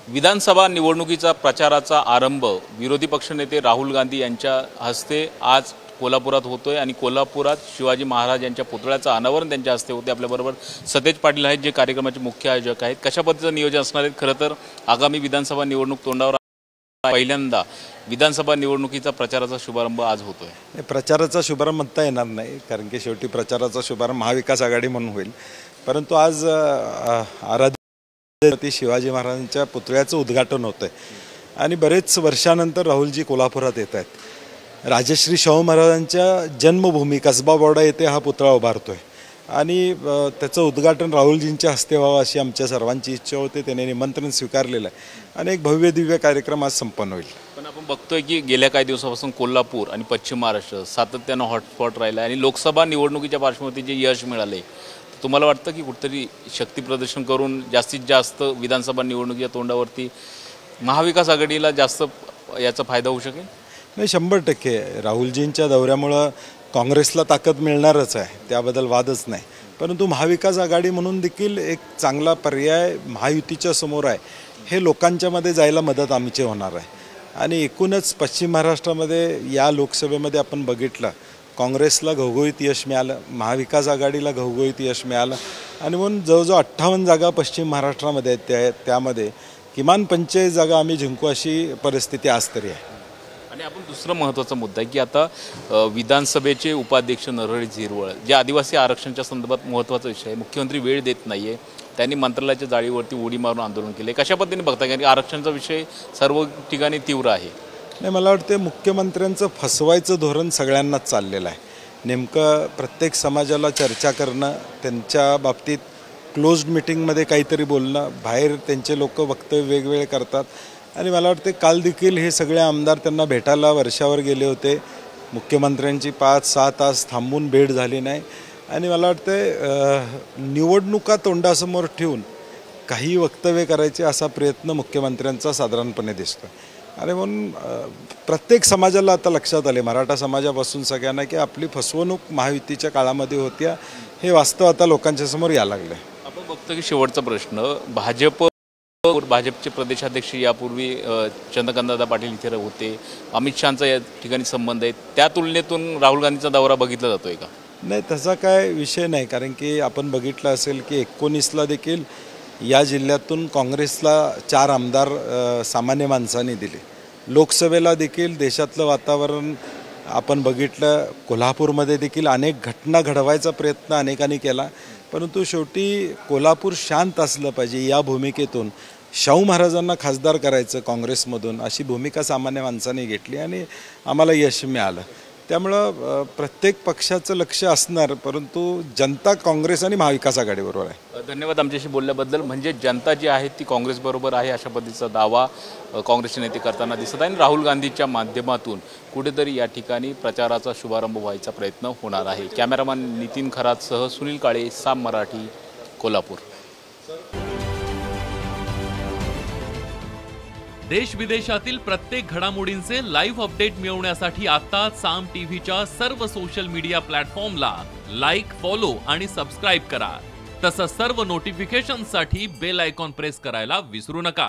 विधानसभा निवडणुकीचा प्रचाराचा आरंभ विरोधी पक्षनेते राहुल गांधी यांच्या हस्ते आज कोल्हापुरात होतोय आणि कोल्हापुरात शिवाजी महाराज यांच्या पुतळ्याचं अनावरण त्यांच्या हस्ते होते। आपल्याबरोबर सतेज पाटील आहेत जे कार्यक्रमाचे मुख्य आयोजक आहेत। कशा पद्धतीचं नियोजन असणार आहे? खरं तर आगामी विधानसभा निवडणूक तोंडावर पहिल्यांदा विधानसभा निवडणुकीचा प्रचाराचा शुभारंभ आज होतोय। प्रचाराचा शुभारंभ म्हणता येणार नाही कारण की शेवटी प्रचाराचा शुभारंभ महाविकास आघाडी म्हणून होईल, परंतु आज आराध्य शिवाजी महाराजांच्या पुतळ्याचं उद्घाटन होतंय आणि बरेच वर्षानंतर राहुलजी कोल्हापुरात येत आहेत। राजश्री शाहू महाराजांच्या जन्मभूमी कसबा बोर्डा येथे हा पुतळा उभारतोय आणि त्याचं उद्घाटन राहुलजींच्या हस्ते व्हावं अशी आमच्या सर्वांची इच्छा होती। त्याने निमंत्रण स्वीकारलेलं आहे आणि एक भव्य दिव्य कार्यक्रम आज संपन्न होईल। पण आपण बघतोय की गेल्या काही दिवसापासून कोल्हापूर आणि पश्चिम महाराष्ट्र सातत्यानं हॉटस्पॉट राहिला आणि लोकसभा निवडणुकीच्या पार्श्वभूमीवर जे यश मिळाले, तुम्हाला वाटतं की कुठेतरी शक्ती प्रदर्शन करून जास्तीत जास्त विधानसभा निवडणुकीच्या तोंडावरती महाविकास आघाडीला जास्त याचा फायदा होऊ शकेल? नाही, 100% राहुलजींच्या दौऱ्यामुळं काँग्रेसला ताकद मिळणारच आहे, त्याबद्दल वादच नाही। परंतु महाविकास आघाडी म्हणून देखील एक चांगला पर्याय महायुतीच्या समोर आहे, हे लोकांच्यामध्ये जायला मदत आमची होणार आहे। आणि एकूणच पश्चिम महाराष्ट्रामध्ये या लोकसभेमध्ये आपण बघितलं, काँग्रेसला घवघवीत यश मिळालं, महाविकास आघाडीला घवघवीत यश मिळालं आणि म्हणून जवळजवळ 58 जागा पश्चिम महाराष्ट्रामध्ये आहेत, त्यामध्ये किमान 45 जागा आम्ही जिंकू अशी परिस्थिती आज तरी आहे। आणि आपण दुसरा महत्त्वाचा मुद्दा आहे की आता विधानसभेचे उपाध्यक्ष नरहरी झिरवळ जे आदिवासी आरक्षणाच्या संदर्भात महत्त्वाचा विषय आहे, मुख्यमंत्री वेळ देत नाही आहे, त्यांनी मंत्रालयाच्या जाळीवरती उडी मारून आंदोलन केले। कशा पद्धतीने बघता कारण की आरक्षणाचा विषय सर्व ठिकाणी तीव्र आहे? नाही, मला वाटते मुख्यमंत्र्यांचं फसवायचं धोरण सगळ्यांनाच चाललेलं आहे। नेमकं प्रत्येक समाजाला चर्चा करणं, त्यांच्या बाबतीत क्लोज्ड मीटिंगमध्ये काहीतरी बोलणं, बाहेर त्यांचे लोक वक्तव्य वेगवेगळे करतात आणि मला वाटते काल देखील हे सगळे आमदार त्यांना भेटायला वर्षावर गेले होते। मुख्यमंत्र्यांची 5-6 तास थांबून भेट झाली नाही आणि मला वाटते निवडणुका तोंडासमोर ठेवून काही वक्तव्य करायचे असा प्रयत्न मुख्यमंत्र्यांचा साधारणपणे दिसतो आणि म्हणून प्रत्येक समाजाला आता लक्षात आले, मराठा समाजापासून सगळ्यांना, की आपली फसवणूक महायुतीच्या काळामध्ये होत्या हे वास्तव आता लोकांच्या समोर यायला लागलं आहे। आपण बघतो की शेवटचा प्रश्न, भाजपचे प्रदेशाध्यक्ष यापूर्वी चंद्रकांतदादा पाटील इथे होते, अमित शहांचा या ठिकाणी संबंध आहे, त्या तुलनेतून राहुल गांधीचा दौरा बघितला जातोय का? नाही, तसा काय विषय नाही, कारण की आपण बघितलं असेल की 19ला देखील या जिल्ह्यातून काँग्रेसला 4 आमदार सामान्य माणसांनी दिले। लोकसभेला देखील देशातलं वातावरण आपण बघितलं, कोल्हापूरमध्ये देखील अनेक घटना घडवायचा प्रयत्न अनेकांनी केला, परंतु शेवटी कोल्हापूर शांत असलं पाहिजे या भूमिकेतून शाहू महाराजांना खासदार करायचं काँग्रेसमधून अशी भूमिका सामान्य माणसांनी घेतली आणि आम्हाला यश मिळालं। त्यामुळं प्रत्येक पक्षाचं लक्ष असणार, परंतु जनता काँग्रेस आणि महाविकास आघाडीबरोबर आहे। धन्यवाद आमच्याशी बोलल्याबद्दल। म्हणजे जनता जी आहे ती काँग्रेसबरोबर आहे अशा पद्धतीचा दावा काँग्रेसचे नेते करताना दिसत आहे आणि राहुल गांधीच्या माध्यमातून कुठेतरी या ठिकाणी प्रचाराचा शुभारंभ व्हायचा प्रयत्न होणार आहे। कॅमेरामॅन नितीन खरातसह सुनील काळे, साम मराठी, कोल्हापूर। देश विदेशातील प्रत्येक घडामोडींचे लाईव्ह अपडेट मिळवण्यासाठी आता साम टीव्हीच्या सर्व सोशल मीडिया प्लॅटफॉर्मला लाईक, फॉलो आणि सबस्क्राईब करा। तसंच सर्व नोटिफिकेशनसाठी बेल आयकॉन प्रेस करायला विसरू नका।